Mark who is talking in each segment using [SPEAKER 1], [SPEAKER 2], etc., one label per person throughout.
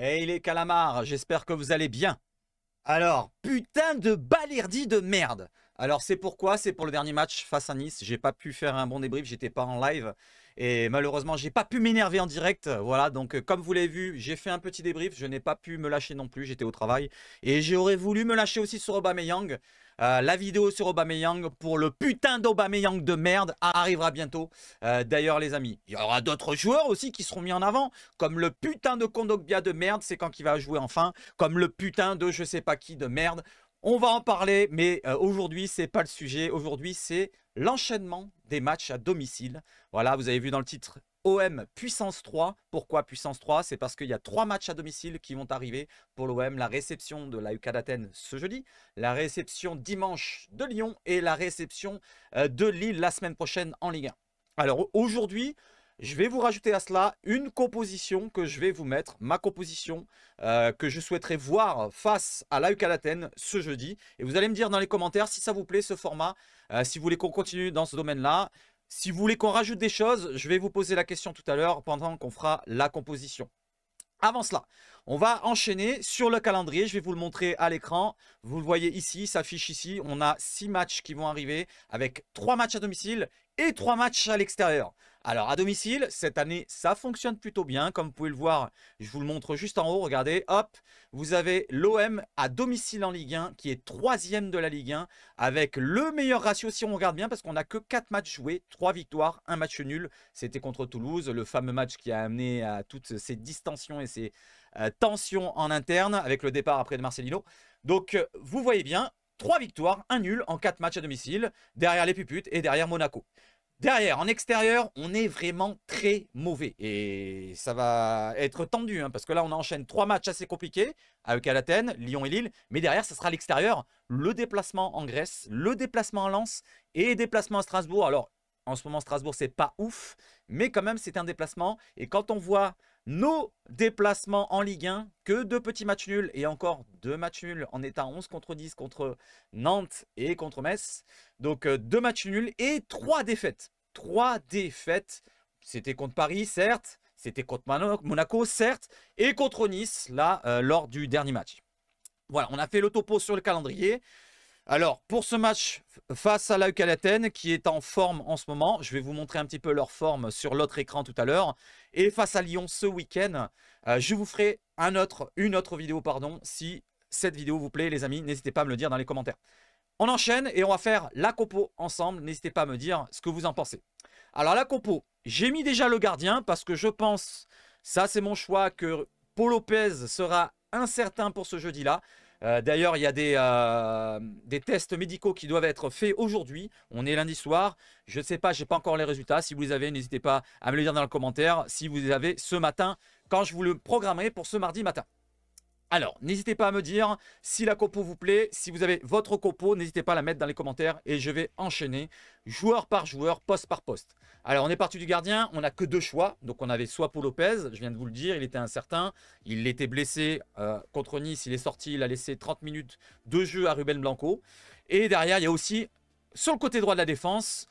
[SPEAKER 1] Hey les calamars, j'espère que vous allez bien. Alors, putain de balerdi de merde. Alors c'est pourquoi? C'est pour le dernier match face à Nice. J'ai pas pu faire un bon débrief, j'étais pas en live. Et malheureusement, j'ai pas pu m'énerver en direct. Voilà, donc comme vous l'avez vu, j'ai fait un petit débrief. Je n'ai pas pu me lâcher non plus, j'étais au travail. Et j'aurais voulu me lâcher aussi sur Aubameyang. La vidéo sur Aubameyang pour le putain d'Aubameyang de merde arrivera bientôt. D'ailleurs les amis, il y aura d'autres joueurs aussi qui seront mis en avant. Comme le putain de Kondogbia de merde, c'est quand il va jouer enfin. Comme le putain de je sais pas qui de merde. On va en parler, mais aujourd'hui, c'est pas le sujet. Aujourd'hui, c'est l'enchaînement des matchs à domicile. Voilà, vous avez vu dans le titre OM puissance 3. Pourquoi puissance 3? C'est parce qu'il y a 3 matchs à domicile qui vont arriver pour l'OM. La réception de l'AEK d'Athènes ce jeudi, la réception dimanche de Lyon et la réception de Lille la semaine prochaine en Ligue 1. Alors aujourd'hui, je vais vous rajouter à cela une composition que je vais vous mettre, ma composition que je souhaiterais voir face à l'AEK d'Athènes ce jeudi. Et vous allez me dire dans les commentaires si ça vous plaît ce format, si vous voulez qu'on continue dans ce domaine-là. Si vous voulez qu'on rajoute des choses, je vais vous poser la question tout à l'heure pendant qu'on fera la composition. Avant cela, on va enchaîner sur le calendrier. Je vais vous le montrer à l'écran. Vous le voyez ici, s'affiche ici. On a 6 matchs qui vont arriver avec 3 matchs à domicile et 3 matchs à l'extérieur. Alors à domicile, cette année, ça fonctionne plutôt bien. Comme vous pouvez le voir, je vous le montre juste en haut. Regardez, hop, vous avez l'OM à domicile en Ligue 1 qui est 3e de la Ligue 1 avec le meilleur ratio si on regarde bien parce qu'on n'a que 4 matchs joués, 3 victoires, 1 match nul. C'était contre Toulouse, le fameux match qui a amené à toutes ces distensions et ces tensions en interne avec le départ après de Marcelino. Donc vous voyez bien, 3 victoires, 1 nul en 4 matchs à domicile, derrière les Puputes et derrière Monaco. Derrière, en extérieur, on est vraiment très mauvais. Et ça va être tendu, hein, parce que là, on enchaîne 3 matchs assez compliqués, avec Athènes, Lyon et Lille. Mais derrière, ça sera l'extérieur, le déplacement en Grèce, le déplacement en Lens et déplacement à Strasbourg. Alors, en ce moment, Strasbourg, c'est pas ouf, mais quand même, c'est un déplacement. Et quand on voit nos déplacements en Ligue 1, que 2 petits matchs nuls et encore 2 matchs nuls en étant 11 contre 10 contre Nantes et contre Metz. Donc 2 matchs nuls et 3 défaites. 3 défaites. C'était contre Paris, certes. C'était contre Monaco, certes. Et contre Nice, là, lors du dernier match. Voilà, on a fait le topo sur le calendrier. Alors, pour ce match face à l'AEK d'Athènes, qui est en forme en ce moment, je vais vous montrer un petit peu leur forme sur l'autre écran tout à l'heure. Et face à Lyon ce week-end, je vous ferai une autre vidéo, pardon. Si cette vidéo vous plaît, les amis, n'hésitez pas à me le dire dans les commentaires. On enchaîne et on va faire la compo ensemble. N'hésitez pas à me dire ce que vous en pensez. Alors, la compo, j'ai mis déjà le gardien parce que je pense, ça c'est mon choix, que Paul Lopez sera incertain pour ce jeudi-là. D'ailleurs, il y a des tests médicaux qui doivent être faits aujourd'hui. On est lundi soir. Je ne sais pas, je n'ai pas encore les résultats. Si vous les avez, n'hésitez pas à me le dire dans le commentaire. Si vous les avez ce matin, quand je vous le programmerai pour ce mardi matin. Alors, n'hésitez pas à me dire si la compo vous plaît. Si vous avez votre compo, n'hésitez pas à la mettre dans les commentaires. Et je vais enchaîner joueur par joueur, poste par poste. Alors, on est parti du gardien. On n'a que 2 choix. Donc, on avait soit Paul Lopez. Je viens de vous le dire, il était incertain. Il était blessé contre Nice. Il est sorti. Il a laissé 30 minutes de jeu à Ruben Blanco. Et derrière, il y a aussi, sur le côté droit de la défense,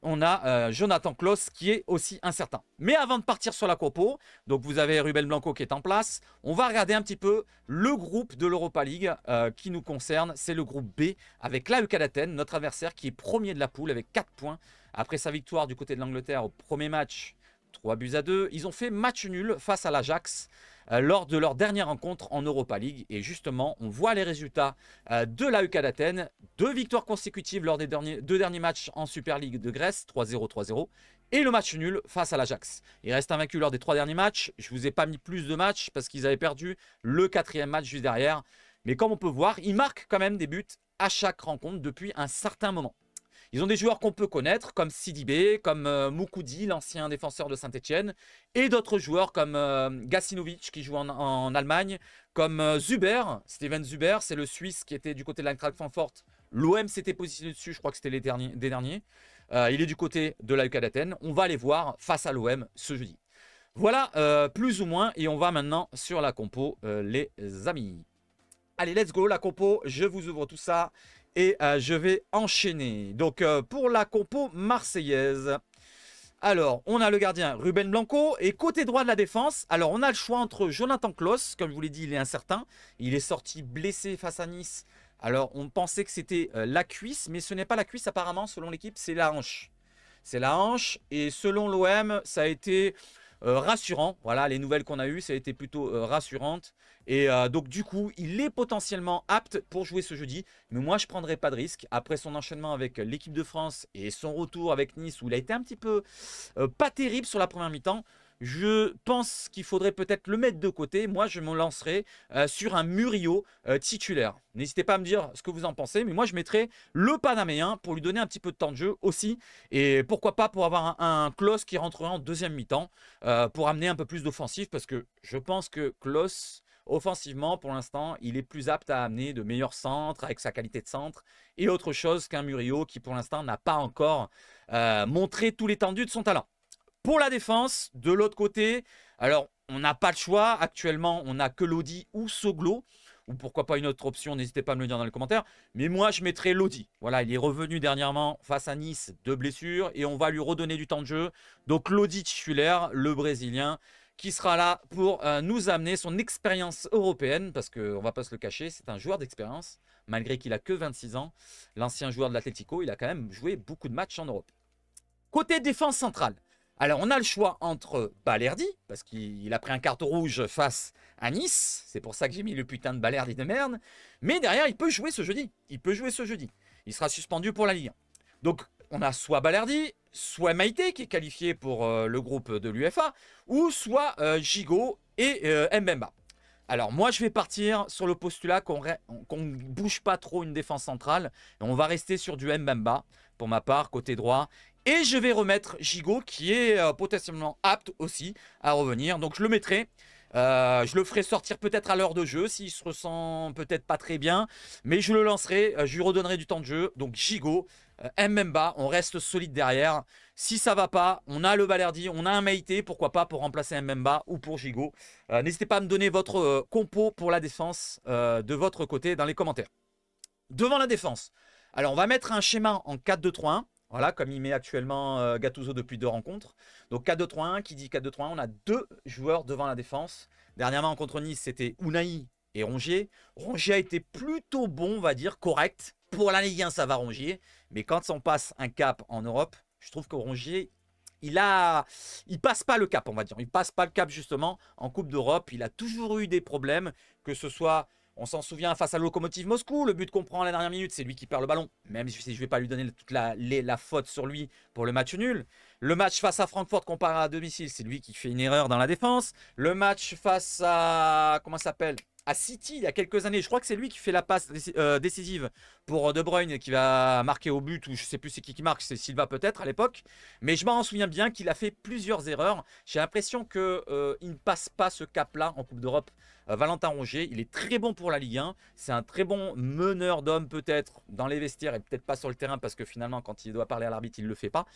[SPEAKER 1] on a Jonathan Klaus qui est aussi incertain. Mais avant de partir sur la compo, donc vous avez Ruben Blanco qui est en place, on va regarder un petit peu le groupe de l'Europa League qui nous concerne. C'est le groupe B avec l'AEK d'Athènes, notre adversaire qui est premier de la poule avec 4 points. Après sa victoire du côté de l'Angleterre au premier match, 3-2. Ils ont fait match nul face à l'Ajax lors de leur dernière rencontre en Europa League. Et justement, on voit les résultats de l'AEK d'Athènes. 2 victoires consécutives lors des 2 derniers matchs en Super League de Grèce, 3-0, 3-0. Et le match nul face à l'Ajax. Ils restent invaincus lors des 3 derniers matchs. Je ne vous ai pas mis plus de matchs parce qu'ils avaient perdu le 4e match juste derrière. Mais comme on peut voir, ils marquent quand même des buts à chaque rencontre depuis un certain moment. Ils ont des joueurs qu'on peut connaître, comme Sidibé, comme Moukoudi, l'ancien défenseur de Saint-Etienne, et d'autres joueurs comme Gacinovic, qui joue en Allemagne, comme Zuber, Steven Zuber, c'est le Suisse qui était du côté de l'Eintracht Francfort. L'OM s'était positionné dessus, je crois que c'était des derniers. Il est du côté de l'AEK d'Athènes. On va les voir face à l'OM ce jeudi. Voilà, plus ou moins, et on va maintenant sur la compo, les amis. Allez, let's go, la compo, je vous ouvre tout ça. Et je vais enchaîner. Donc, pour la compo marseillaise. Alors, on a le gardien Ruben Blanco. Et côté droit de la défense, alors on a le choix entre Jonathan Klaus. Comme je vous l'ai dit, il est incertain. Il est sorti blessé face à Nice. Alors, on pensait que c'était la cuisse, mais ce n'est pas la cuisse apparemment, selon l'équipe, c'est la hanche. C'est la hanche. Et selon l'OM, ça a été rassurant. Voilà, les nouvelles qu'on a eues, ça a été plutôt rassurante. Et donc, du coup, il est potentiellement apte pour jouer ce jeudi. Mais moi, je ne prendrai pas de risque. Après son enchaînement avec l'équipe de France et son retour avec Nice, où il a été un petit peu pas terrible sur la première mi-temps, je pense qu'il faudrait peut-être le mettre de côté. Moi, je me lancerai sur un Murillo titulaire. N'hésitez pas à me dire ce que vous en pensez. Mais moi, je mettrai le Panaméen pour lui donner un petit peu de temps de jeu aussi. Et pourquoi pas pour avoir un Klose qui rentrerait en deuxième mi-temps pour amener un peu plus d'offensif. Parce que je pense que Klose, offensivement, pour l'instant, il est plus apte à amener de meilleurs centres avec sa qualité de centre et autre chose qu'un Murillo qui, pour l'instant, n'a pas encore montré tout l'étendue de son talent. Pour la défense, de l'autre côté, alors on n'a pas le choix. Actuellement, on n'a que Lodi ou Soglo. Ou pourquoi pas une autre option, n'hésitez pas à me le dire dans les commentaires. Mais moi, je mettrais Lodi. Voilà, il est revenu dernièrement face à Nice de blessure. Et on va lui redonner du temps de jeu. Donc Lodi titulaire, le Brésilien, qui sera là pour nous amener son expérience européenne. Parce qu'on ne va pas se le cacher, c'est un joueur d'expérience. Malgré qu'il a que 26 ans. L'ancien joueur de l'Atlético, il a quand même joué beaucoup de matchs en Europe. Côté défense centrale. Alors, on a le choix entre Balerdi, parce qu'il a pris un carton rouge face à Nice. C'est pour ça que j'ai mis le putain de Balerdi de merde. Mais derrière, il peut jouer ce jeudi. Il peut jouer ce jeudi. Il sera suspendu pour la Ligue 1. Donc, on a soit Balerdi, soit Maïté, qui est qualifié pour le groupe de l'UEFA, ou soit Gigot et Mbemba. Alors, moi, je vais partir sur le postulat qu'on ne bouge pas trop une défense centrale. Et on va rester sur du Mbemba, pour ma part, côté droit. Et je vais remettre Gigot qui est potentiellement apte aussi à revenir. Donc je le mettrai. Je le ferai sortir peut-être à l'heure de jeu s'il se ressent peut-être pas très bien. Mais je le lancerai, je lui redonnerai du temps de jeu. Donc Gigot, Mbemba, on reste solide derrière. Si ça va pas, on a le Balerdi, on a un Maïté, pourquoi pas pour remplacer Mbemba ou pour Gigot. N'hésitez pas à me donner votre compo pour la défense de votre côté dans les commentaires. Devant la défense, alors on va mettre un schéma en 4-2-3-1. Voilà, comme il met actuellement Gattuso depuis 2 rencontres. Donc 4-2-3-1, qui dit 4-2-3-1, on a 2 joueurs devant la défense. Dernièrement contre Nice, c'était Unai et Rongier. Rongier a été plutôt bon, on va dire, correct. Pour la Ligue 1, ça va Rongier. Mais quand on passe un cap en Europe, je trouve que Rongier, il passe pas le cap, on va dire. Il passe pas le cap justement en Coupe d'Europe. Il a toujours eu des problèmes, que ce soit... On s'en souvient face à Lokomotiv Moscou, le but qu'on prend à la dernière minute, c'est lui qui perd le ballon. Même si je ne vais pas lui donner toute la faute sur lui pour le match nul. Le match face à Francfort comparé à domicile, c'est lui qui fait une erreur dans la défense. Le match face à... Comment ça s'appelle ? À City, il y a quelques années, je crois que c'est lui qui fait la passe décisive pour De Bruyne qui va marquer au but, ou je ne sais plus c'est qui marque, c'est Silva peut-être à l'époque. Mais je m'en souviens bien qu'il a fait plusieurs erreurs. J'ai l'impression qu'il ne passe pas ce cap-là en Coupe d'Europe. Valentin Rongier, il est très bon pour la Ligue 1. C'est un très bon meneur d'hommes peut-être dans les vestiaires et peut-être pas sur le terrain parce que finalement quand il doit parler à l'arbitre, il ne le fait pas.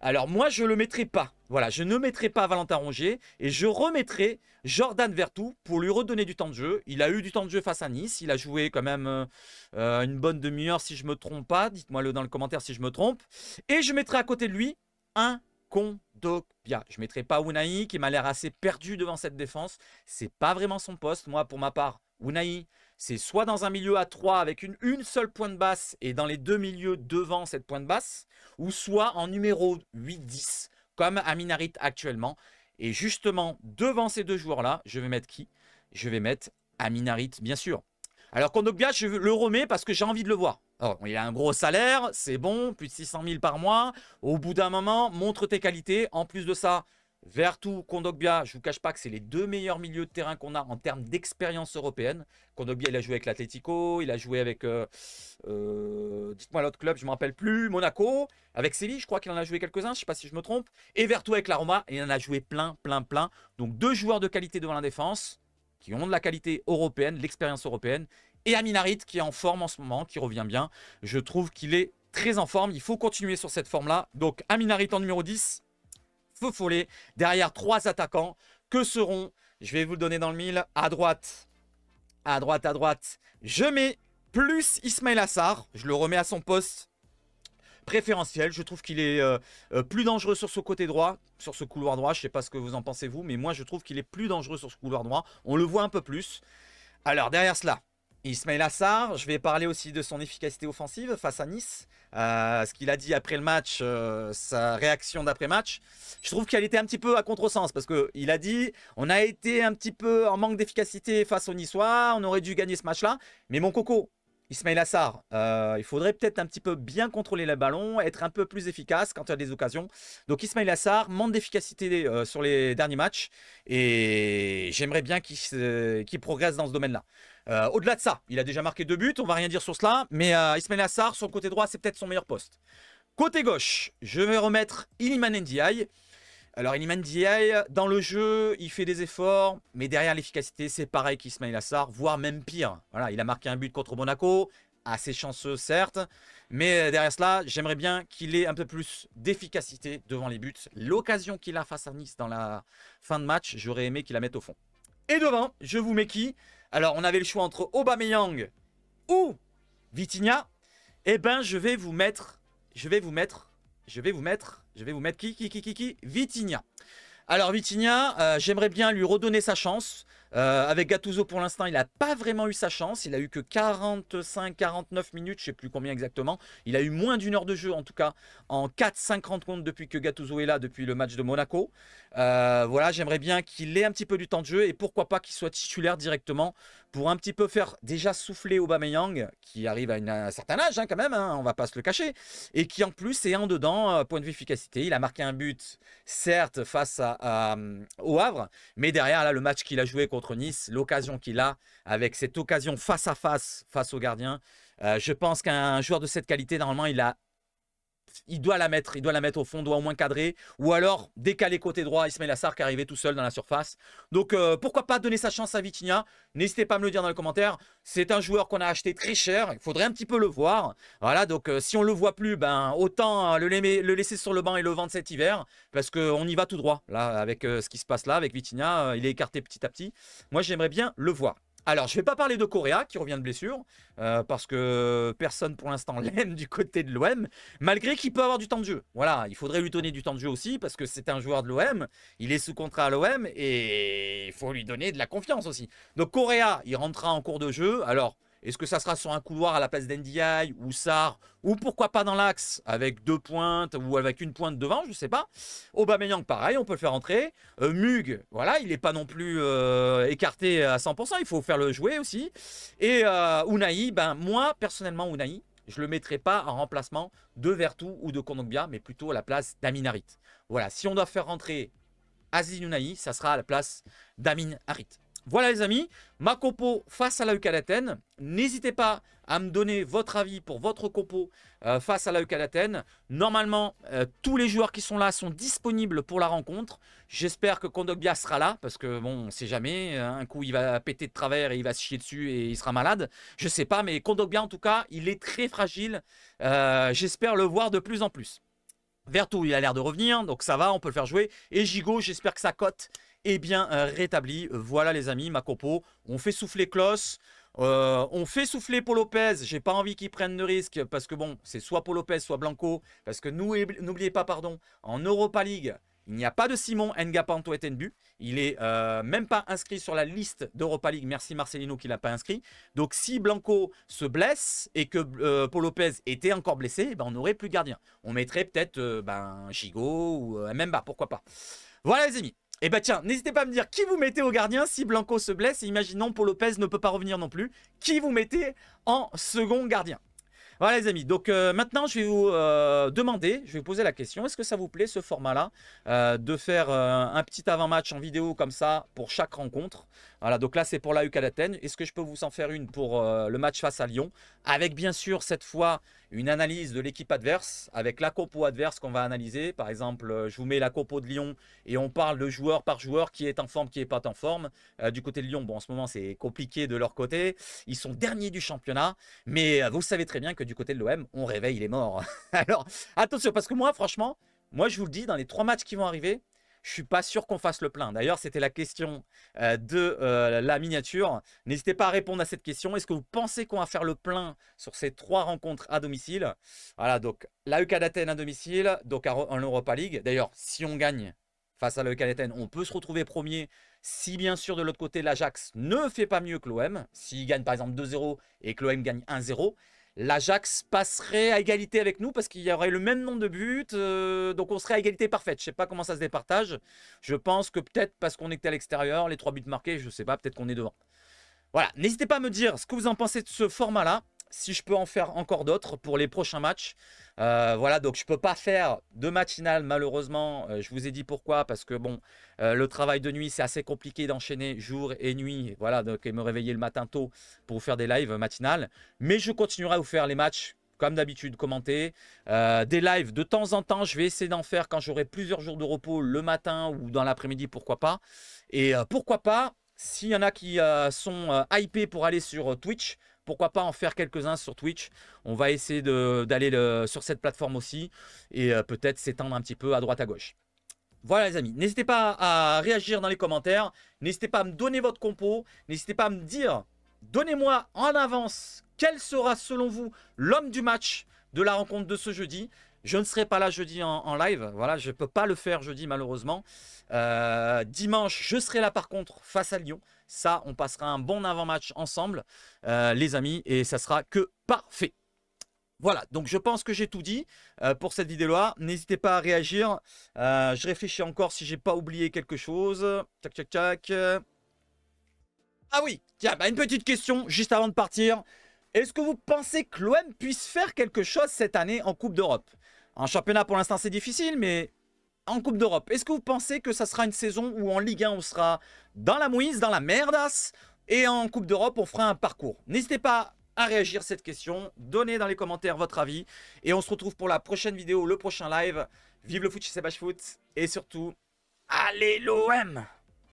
[SPEAKER 1] Alors moi, je ne le mettrai pas. Voilà, je ne mettrai pas Valentin Rongier et je remettrai Jordan Vertou pour lui redonner du temps de jeu. Il a eu du temps de jeu face à Nice. Il a joué quand même une bonne demi-heure si je ne me trompe pas. Dites-moi dans le commentaire si je me trompe. Et je mettrai à côté de lui un Kondogbia. Je ne mettrai pas Unai qui m'a l'air assez perdu devant cette défense. C'est pas vraiment son poste. Moi, pour ma part, Unai, c'est soit dans un milieu à 3 avec une seule pointe basse et dans les 2 milieux devant cette pointe basse, ou soit en numéro 8-10 comme Aminarit actuellement. Et justement, devant ces 2 joueurs-là, je vais mettre qui? Je vais mettre Aminarit, bien sûr. Alors Kondogbia, je le remets parce que j'ai envie de le voir. Alors, il a un gros salaire, c'est bon, plus de 600 000 par mois. Au bout d'un moment, montre tes qualités. En plus de ça, Vertou, Kondogbia, je ne vous cache pas que c'est les 2 meilleurs milieux de terrain qu'on a en termes d'expérience européenne. Kondogbia, il a joué avec l'Atlético, il a joué avec, dites-moi l'autre club, je ne me rappelle plus, Monaco. Avec Séville, je crois qu'il en a joué quelques-uns, je ne sais pas si je me trompe. Et Vertou avec la Roma, il en a joué plein. Donc 2 joueurs de qualité devant la défense, qui ont de la qualité européenne, l'expérience européenne. Et Aminarit qui est en forme en ce moment, qui revient bien. Je trouve qu'il est très en forme. Il faut continuer sur cette forme-là. Donc Aminarit en numéro 10. Feu follet. Derrière 3 attaquants. Que seront, je vais vous le donner dans le mille, à droite. Je mets plus Ismail Assar. Je le remets à son poste préférentiel. Je trouve qu'il est plus dangereux sur ce côté droit, sur ce couloir droit. Je ne sais pas ce que vous en pensez vous, mais moi je trouve qu'il est plus dangereux sur ce couloir droit. On le voit un peu plus. Alors derrière cela, Ismaïla Sarr, je vais parler aussi de son efficacité offensive face à Nice. Ce qu'il a dit après le match, sa réaction d'après-match. Je trouve qu'elle était un petit peu à contresens parce qu'il a dit on a été un petit peu en manque d'efficacité face aux Niçois, on aurait dû gagner ce match-là. Mais mon coco, Ismaïla Sarr, il faudrait peut-être un petit peu bien contrôler le ballon, être un peu plus efficace quand il y a des occasions. Donc Ismaïla Sarr manque d'efficacité sur les derniers matchs et j'aimerais bien qu'il progresse dans ce domaine-là. Au-delà de ça, il a déjà marqué 2 buts, on va rien dire sur cela, mais Ismaïla Sarr, son côté droit, c'est peut-être son meilleur poste. Côté gauche, je vais remettre Iliman Ndiaye. Alors Iliman Ndiaye, dans le jeu, il fait des efforts, mais derrière l'efficacité, c'est pareil qu'Ismaïla Sarr, voire même pire. Voilà, il a marqué un but contre Monaco, assez chanceux certes, mais derrière cela, j'aimerais bien qu'il ait un peu plus d'efficacité devant les buts. L'occasion qu'il a face à Nice dans la fin de match, j'aurais aimé qu'il la mette au fond. Et devant, je vous mets qui? Alors, on avait le choix entre Aubameyang ou Vitinha. Eh ben, je vais vous mettre qui? Vitinha. Alors, Vitinha, j'aimerais bien lui redonner sa chance. Avec Gattuso, pour l'instant, il n'a pas vraiment eu sa chance. Il a eu que 45-49 minutes, je ne sais plus combien exactement. Il a eu moins d'une heure de jeu, en tout cas, en 4-5 rencontres depuis que Gattuso est là, depuis le match de Monaco. Voilà, j'aimerais bien qu'il ait un petit peu du temps de jeu et pourquoi pas qu'il soit titulaire directement pour un petit peu faire déjà souffler Aubameyang, qui arrive à un certain âge hein, quand même, hein, on va pas se le cacher, et qui en plus est en dedans, point de vue efficacité. Il a marqué un but, certes, face au Havre, mais derrière, là, le match qu'il a joué contre Nice, l'occasion qu'il a, avec cette occasion face à face au gardien, je pense qu'un joueur de cette qualité, normalement, il doit la mettre au fond, doit au moins cadrer, ou alors décaler côté droit, Ismaïla Sarr qui arrivait tout seul dans la surface. Donc pourquoi pas donner sa chance à Vitinha? N'hésitez pas à me le dire dans les commentaires. C'est un joueur qu'on a acheté très cher, il faudrait un petit peu le voir. Voilà, donc si on ne le voit plus, ben, autant le laisser sur le banc et le vendre cet hiver, parce qu'on y va tout droit, là, avec ce qui se passe là, avec Vitinha, il est écarté petit à petit. Moi j'aimerais bien le voir. Alors, je ne vais pas parler de Correa qui revient de blessure, parce que personne pour l'instant l'aime du côté de l'OM, malgré qu'il peut avoir du temps de jeu. Voilà, il faudrait lui donner du temps de jeu aussi, parce que c'est un joueur de l'OM, il est sous contrat à l'OM, et il faut lui donner de la confiance aussi. Donc Correa, il rentrera en cours de jeu. Alors, est-ce que ça sera sur un couloir à la place d'Ndiaye ou Sarr, ou pourquoi pas dans l'axe avec 2 pointes ou avec une pointe devant, je ne sais pas. Aubameyang, pareil, on peut le faire entrer. Mug, voilà, il n'est pas non plus écarté à 100%, il faut faire le jouer aussi. Et Unai, ben moi, personnellement, Unai, je ne le mettrai pas en remplacement de Vertou ou de Kondogbia, mais plutôt à la place d'Amin Harit. Voilà, si on doit faire rentrer Aziz Unai, ça sera à la place d'Amin Harit. Voilà les amis, ma compo face à l'AEK Athènes. N'hésitez pas à me donner votre avis pour votre compo face à l'AEK Athènes. Normalement, tous les joueurs qui sont là sont disponibles pour la rencontre. J'espère que Kondogbia sera là, parce que bon, on ne sait jamais. Un coup, il va péter de travers et il va se chier dessus et il sera malade. Je ne sais pas, mais Kondogbia, en tout cas, il est très fragile. J'espère le voir de plus en plus. Vertou, il a l'air de revenir, donc ça va, on peut le faire jouer. Et Gigot, j'espère que sa cote est bien rétablie. Voilà les amis, ma compo. On fait souffler Klos. On fait souffler Paul Lopez. J'ai pas envie qu'il prenne de risque parce que bon, c'est soit Paul Lopez, soit Blanco. Parce que n'oubliez pas, pardon, en Europa League, il n'y a pas de Simon Ngapanto Etenbu. Il est même pas inscrit sur la liste d'Europa League. Merci Marcelino qui l'a pas inscrit. Donc si Blanco se blesse et que Paul Lopez était encore blessé, ben, on n'aurait plus de gardien. On mettrait peut-être Gigot ou Mbemba, pourquoi pas. Voilà les amis. Et bah tiens, n'hésitez pas à me dire qui vous mettez au gardien si Blanco se blesse. Et imaginons Paul Lopez ne peut pas revenir non plus. Qui vous mettez en second gardien? Voilà les amis, donc maintenant je vais vous demander, je vais vous poser la question, est-ce que ça vous plaît ce format-là, de faire un petit avant-match en vidéo comme ça pour chaque rencontre? Voilà, donc là c'est pour l'AEK Athènes. Est-ce que je peux vous en faire une pour le match face à Lyon? Avec bien sûr cette fois une analyse de l'équipe adverse, avec la compo adverse qu'on va analyser. Par exemple, je vous mets la compo de Lyon et on parle de joueur par joueur, qui est en forme, qui n'est pas en forme. Du côté de Lyon, bon en ce moment c'est compliqué de leur côté, ils sont derniers du championnat, mais vous savez très bien que du côté de l'OM, on réveille les morts. Alors attention, parce que moi franchement, moi je vous le dis, dans les 3 matchs qui vont arriver, je suis pas sûr qu'on fasse le plein. D'ailleurs, c'était la question de la miniature. N'hésitez pas à répondre à cette question. Est-ce que vous pensez qu'on va faire le plein sur ces 3 rencontres à domicile? Voilà, donc l'AEK d'Athènes à domicile, donc en Europa League. D'ailleurs, si on gagne face à l'AEK d'Athènes, on peut se retrouver premier si bien sûr de l'autre côté l'Ajax ne fait pas mieux que l'OM. S'il gagne par exemple 2-0 et que l'OM gagne 1-0, l'Ajax passerait à égalité avec nous parce qu'il y aurait le même nombre de buts. Donc on serait à égalité parfaite. Je ne sais pas comment ça se départage. Je pense que peut-être parce qu'on était à l'extérieur, les 3 buts marqués, je ne sais pas, peut-être qu'on est devant. Voilà, n'hésitez pas à me dire ce que vous en pensez de ce format-là. Si je peux en faire encore d'autres pour les prochains matchs. Voilà, donc je ne peux pas faire de matinale malheureusement. Je vous ai dit pourquoi. Parce que bon, le travail de nuit, c'est assez compliqué d'enchaîner jour et nuit. Voilà, donc et me réveiller le matin tôt pour vous faire des lives matinales. Mais je continuerai à vous faire les matchs comme d'habitude commentés. Des lives de temps en temps, je vais essayer d'en faire quand j'aurai plusieurs jours de repos le matin ou dans l'après-midi, pourquoi pas. Et pourquoi pas, s'il y en a qui sont hypés pour aller sur Twitch, pourquoi pas en faire quelques-uns sur Twitch. On va essayer d'aller sur cette plateforme aussi et peut-être s'étendre un petit peu à droite à gauche. Voilà les amis, n'hésitez pas à réagir dans les commentaires. N'hésitez pas à me donner votre compo. N'hésitez pas à me dire, donnez-moi en avance quel sera selon vous l'homme du match de la rencontre de ce jeudi. Je ne serai pas là jeudi en live. Voilà, je ne peux pas le faire jeudi malheureusement. Dimanche, je serai là par contre face à Lyon. Ça, on passera un bon avant-match ensemble, les amis, et ça sera que parfait. Voilà, donc je pense que j'ai tout dit pour cette vidéo-là. N'hésitez pas à réagir. Je réfléchis encore si j'ai pas oublié quelque chose. Tchac, tchac, tchac. Ah oui, tiens, une petite question juste avant de partir. Est-ce que vous pensez que l'OM puisse faire quelque chose cette année en Coupe d'Europe? En championnat, pour l'instant, c'est difficile, mais en Coupe d'Europe, est-ce que vous pensez que ça sera une saison où en Ligue 1, on sera dans la mouise, dans la merdasse, et en Coupe d'Europe, on fera un parcours? N'hésitez pas à réagir à cette question, donnez dans les commentaires votre avis, et on se retrouve pour la prochaine vidéo, le prochain live. Vive le foot chez Sebach Foot, et surtout, allez l'OM!